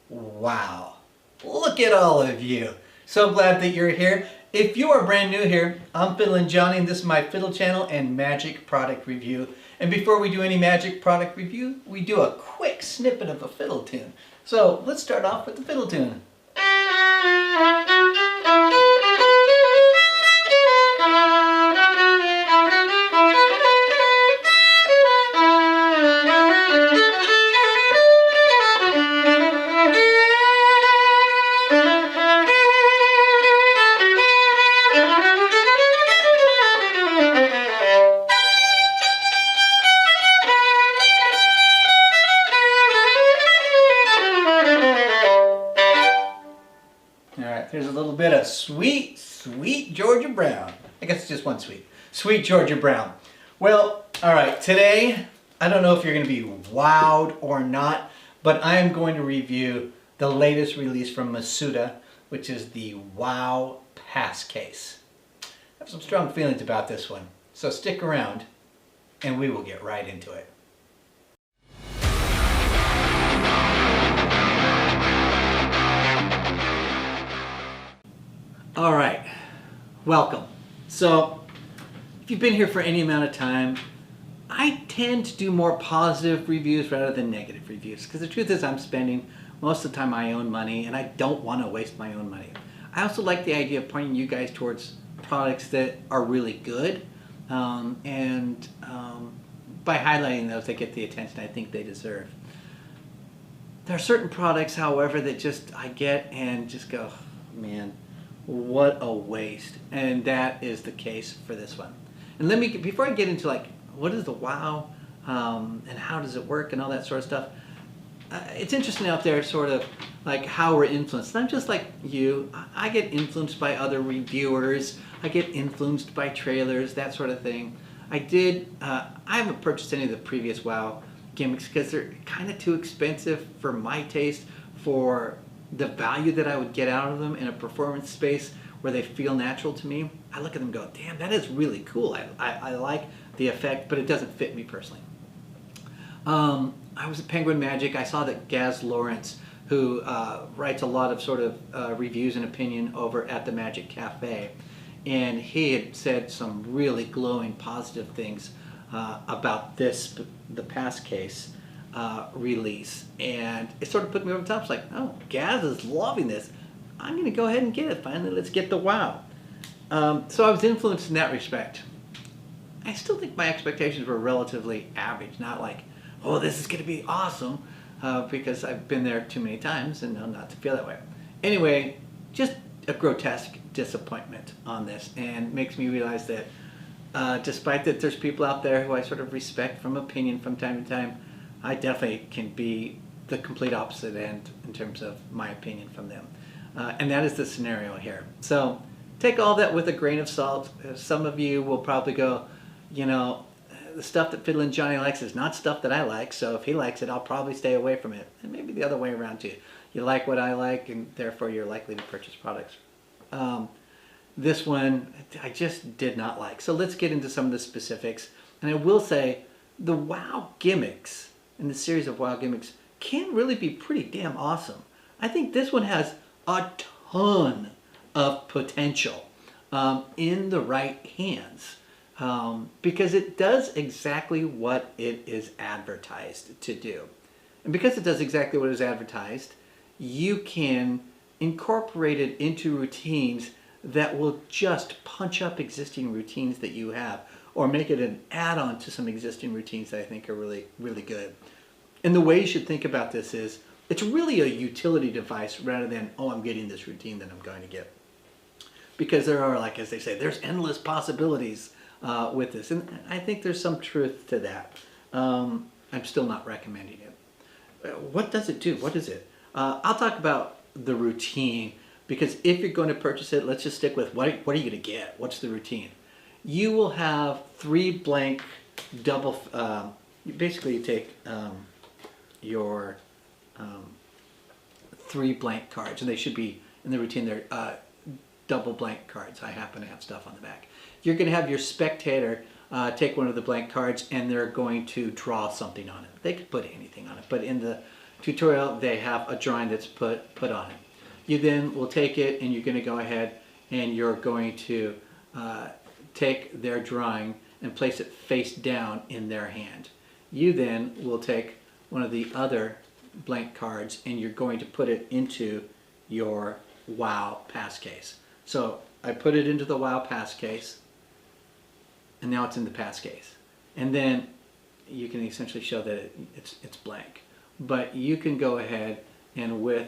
Wow, look at all of you. So glad that you're here. If you are brand new here, I'm FiddlinJonny and this is my Fiddle channel and magic product review. And before we do any magic product review, we do a quick snippet of a fiddle tune. So let's start off with the fiddle tune. There's a little bit of sweet, sweet Georgia Brown. I guess it's just one sweet. Sweet Georgia Brown. Well, all right, today, I don't know if you're going to be wowed or not, but I am going to review the latest release from Masuda, which is the Wow Pass Case. I have some strong feelings about this one, so stick around and we will get right into it. All right, welcome. So, if you've been here for any amount of time, I tend to do more positive reviews rather than negative reviews, because the truth is I'm spending most of the time my own money and I don't want to waste my own money. I also like the idea of pointing you guys towards products that are really good, and by highlighting those, they get the attention I think they deserve. There are certain products, however, that just I get and just go, man, what a waste. And that is the case for this one. And let me, before I get into like, what is the wow, and how does it work and all that sort of stuff, it's interesting out there sort of like how we're influenced. And I'm just like you, I get influenced by other reviewers, I get influenced by trailers, that sort of thing. I haven't purchased any of the previous wow gimmicks because they're kind of too expensive for my taste, for the value that I would get out of them in a performance space where they feel natural to me. I look at them and go, damn, that is really cool. I like the effect, but it doesn't fit me personally. I was at Penguin Magic. I saw that Gaz Lawrence, who writes a lot of sort of reviews and opinion over at the Magic Cafe, and he had said some really glowing positive things about the Pass Case release, and it sort of put me over the top. It's like, oh, Gaz is loving this. I'm going to go ahead and get it. Finally, let's get the wow. So I was influenced in that respect. I still think my expectations were relatively average, not like, oh, this is going to be awesome, because I've been there too many times and know not to feel that way. Anyway, just a grotesque disappointment on this, and makes me realize that despite that there's people out there who I sort of respect from opinion from time to time, I definitely can be the complete opposite end in terms of my opinion from them. And that is the scenario here. So take all that with a grain of salt. Some of you will probably go, you know, the stuff that FiddlinJonny likes is not stuff that I like, so if he likes it, I'll probably stay away from it. And maybe the other way around too. You like what I like, and therefore you're likely to purchase products. This one, I just did not like. So let's get into some of the specifics. And I will say, the wow gimmicks in the series of wow gimmicks can really be pretty damn awesome. I think this one has a ton of potential in the right hands, because it does exactly what it is advertised to do. And because it does exactly what it is advertised, you can incorporate it into routines that will just punch up existing routines that you have, or make it an add-on to some existing routines that I think are really, really good. And the way you should think about this is, it's really a utility device rather than, oh, I'm getting this routine that I'm going to get. Because there are, like as they say, there's endless possibilities with this. And I think there's some truth to that. I'm still not recommending it. What does it do? What is it? I'll talk about the routine, because if you're going to purchase it, let's just stick with what are you going to get? What's the routine? You will have 3 blank double, basically you take your 3 blank cards, and they should be in the routine. They're double blank cards. I happen to have stuff on the back. You're going to have your spectator take one of the blank cards, and they're going to draw something on it. They could put anything on it, but in tutorial, they have a drawing that's put on it. You then will take it and you're going to go ahead and you're going to take their drawing and place it face down in their hand. You then will take one of the other blank cards and you're going to put it into your WOW pass case. So I put it into the WOW pass case, and now it's in the pass case. And then you can essentially show that it's blank. But you can go ahead and with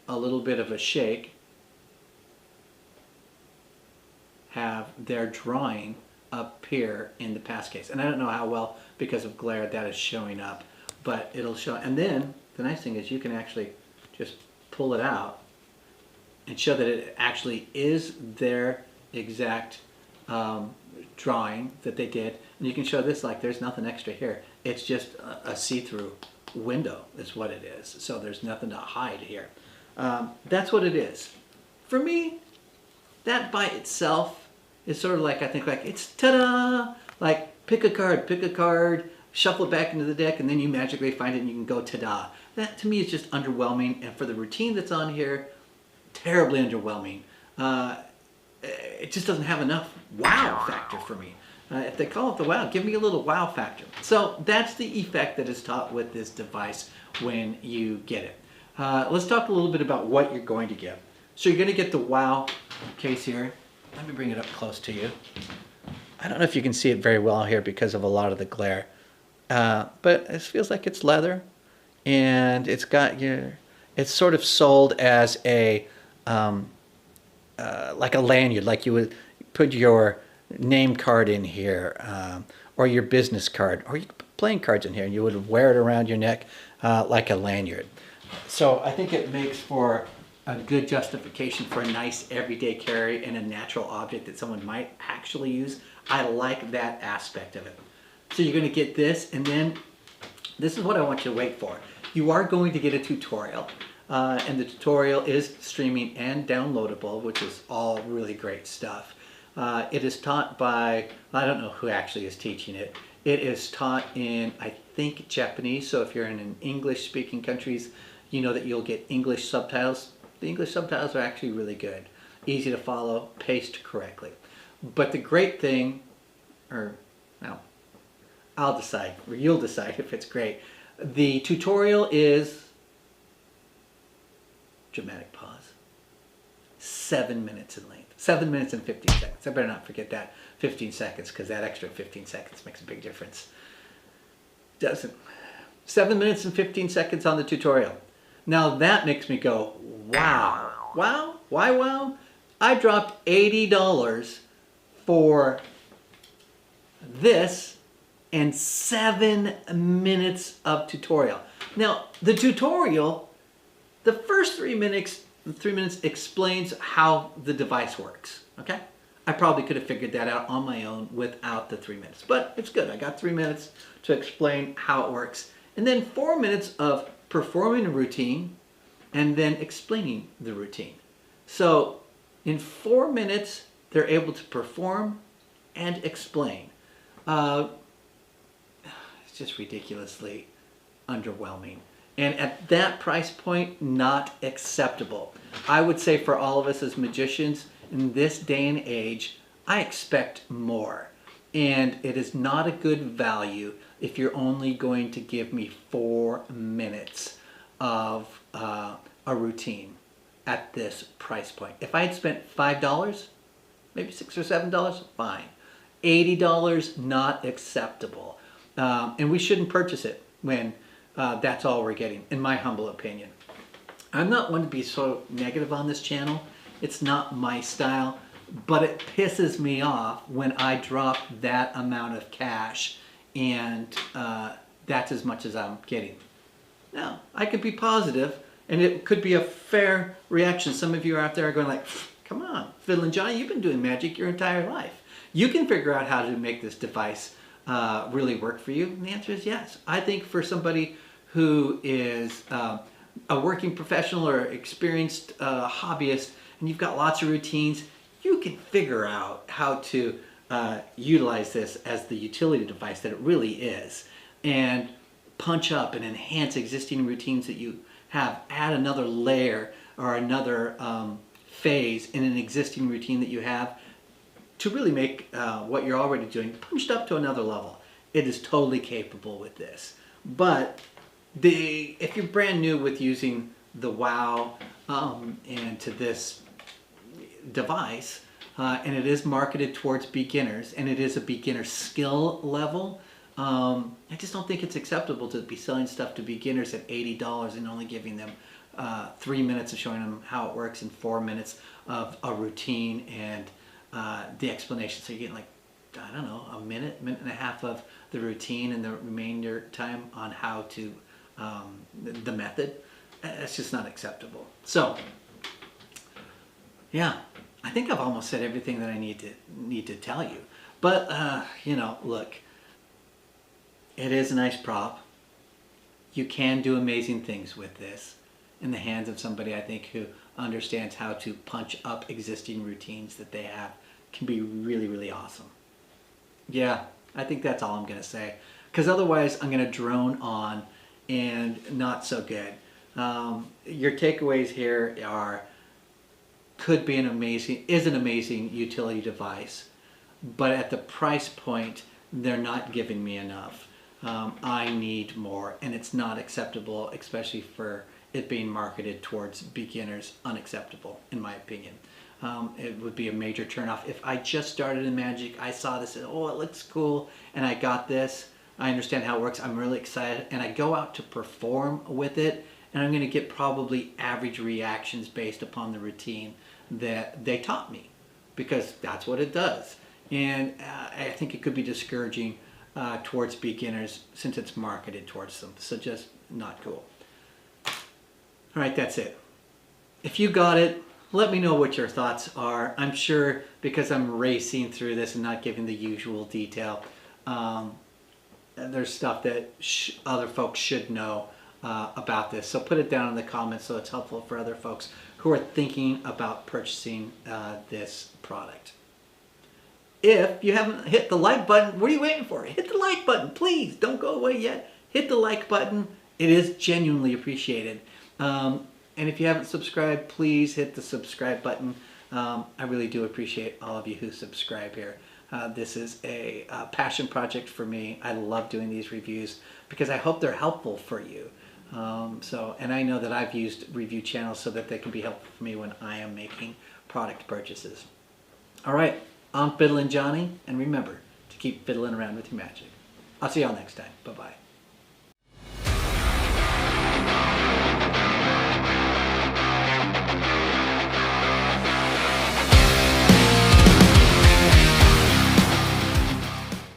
a little bit of a shake have their drawing appear in the pass case. And I don't know how well, because of glare, that is showing up, but it'll show. And then the nice thing is you can actually just pull it out and show that it actually is their exact drawing that they did. And you can show this like there's nothing extra here. It's just a see-through window is what it is. So there's nothing to hide here. That's what it is. For me, that by itself is sort of like, I think like it's ta-da! Like pick a card, shuffle it back into the deck, and then you magically find it and you can go ta-da. That to me is just underwhelming, and for the routine that's on here, terribly underwhelming. It just doesn't have enough wow factor for me. If they call it the wow, give me a little wow factor. So that's the effect that is taught with this device when you get it. Let's talk a little bit about what you're going to get. So you're going to get the wow case here. Let me bring it up close to you. I don't know if you can see it very well here because of a lot of the glare. But it feels like it's leather, and it's got it's sort of sold as a like a lanyard, like you would put your name card in here, or your business card, or you could put playing cards in here, and you would wear it around your neck like a lanyard. So I think it makes for a good justification for a nice everyday carry and a natural object that someone might actually use. I like that aspect of it. So you're going to get this, and then this is what I want you to wait for. You are going to get a tutorial, and the tutorial is streaming and downloadable, which is all really great stuff. It is taught by, I don't know who actually is teaching it. It is taught in, I think, Japanese, so if you're in an English-speaking countries, you know that you'll get English subtitles. The English subtitles are actually really good, easy to follow, paced correctly. But the great thing, or no, I'll decide, or you'll decide if it's great. The tutorial is, dramatic pause, 7 minutes in length. 7 minutes and 15 seconds. I better not forget that 15 seconds, because that extra 15 seconds makes a big difference. Doesn't. 7 minutes and 15 seconds on the tutorial. Now that makes me go, wow. Wow? Why wow? I dropped $80 for this and 7 minutes of tutorial. Now, the tutorial, the first 3 minutes explains how the device works, okay? I probably could have figured that out on my own without the 3 minutes, but it's good. I got 3 minutes to explain how it works. And then 4 minutes of performing a routine and then explaining the routine. So in 4 minutes, they're able to perform and explain. It's just ridiculously underwhelming. And at that price point, not acceptable. I would say for all of us as magicians, in this day and age, I expect more. And it is not a good value if you're only going to give me 4 minutes of a routine at this price point. If I had spent $5, maybe $6 or $7, fine. $80, not acceptable. And we shouldn't purchase it when that's all we're getting, in my humble opinion. I'm not one to be so negative on this channel. It's not my style, but it pisses me off when I drop that amount of cash and that's as much as I'm getting. Now, I could be positive, and it could be a fair reaction. Some of you out there are going like, come on, FiddlinJonny, you've been doing magic your entire life. You can figure out how to make this device really work for you. And the answer is yes. I think for somebody who is a working professional or experienced hobbyist, and you've got lots of routines, you can figure out how to utilize this as the utility device that it really is. And punch up and enhance existing routines that you have, add another layer or another phase in an existing routine that you have to really make what you're already doing punched up to another level. It is totally capable with this. But if you're brand new with using the WoW and to this device, and it is marketed towards beginners, and it is a beginner skill level, I just don't think it's acceptable to be selling stuff to beginners at $80 and only giving them 3 minutes of showing them how it works and 4 minutes of a routine and the explanation. So you're getting like, I don't know, a minute and a half of the routine and the remainder time on how to, the method. It's just not acceptable. So, yeah, I think I've almost said everything that I need to tell you. But, you know, look, it is a nice prop. You can do amazing things with this in the hands of somebody, I think, who understands how to punch up existing routines that they have. Can be really, really awesome. Yeah, I think that's all I'm going to say. Because otherwise, I'm going to drone on and not so good. Your takeaways here are, is an amazing utility device, but at the price point, they're not giving me enough. I need more, and it's not acceptable, especially for it being marketed towards beginners. Unacceptable, in my opinion. It would be a major turnoff. If I just started in Magic, I saw this and, oh, it looks cool, and I got this, I understand how it works, I'm really excited, and I go out to perform with it, and I'm going to get probably average reactions based upon the routine that they taught me, because that's what it does. And I think it could be discouraging towards beginners since it's marketed towards them. So just not cool. All right, that's it. If you got it, let me know what your thoughts are. I'm sure, because I'm racing through this and not giving the usual detail, there's stuff that other folks should know about this. So put it down in the comments so it's helpful for other folks who are thinking about purchasing this product. If you haven't hit the like button, what are you waiting for? Hit the like button, please. Don't go away yet. Hit the like button. It is genuinely appreciated. And if you haven't subscribed, please hit the subscribe button. I really do appreciate all of you who subscribe here. This is a passion project for me. I love doing these reviews because I hope they're helpful for you. And I know that I've used review channels so that they can be helpful for me when I am making product purchases. All right, I'm FiddlinJonny, and remember to keep fiddling around with your magic. I'll see y'all next time. Bye-bye.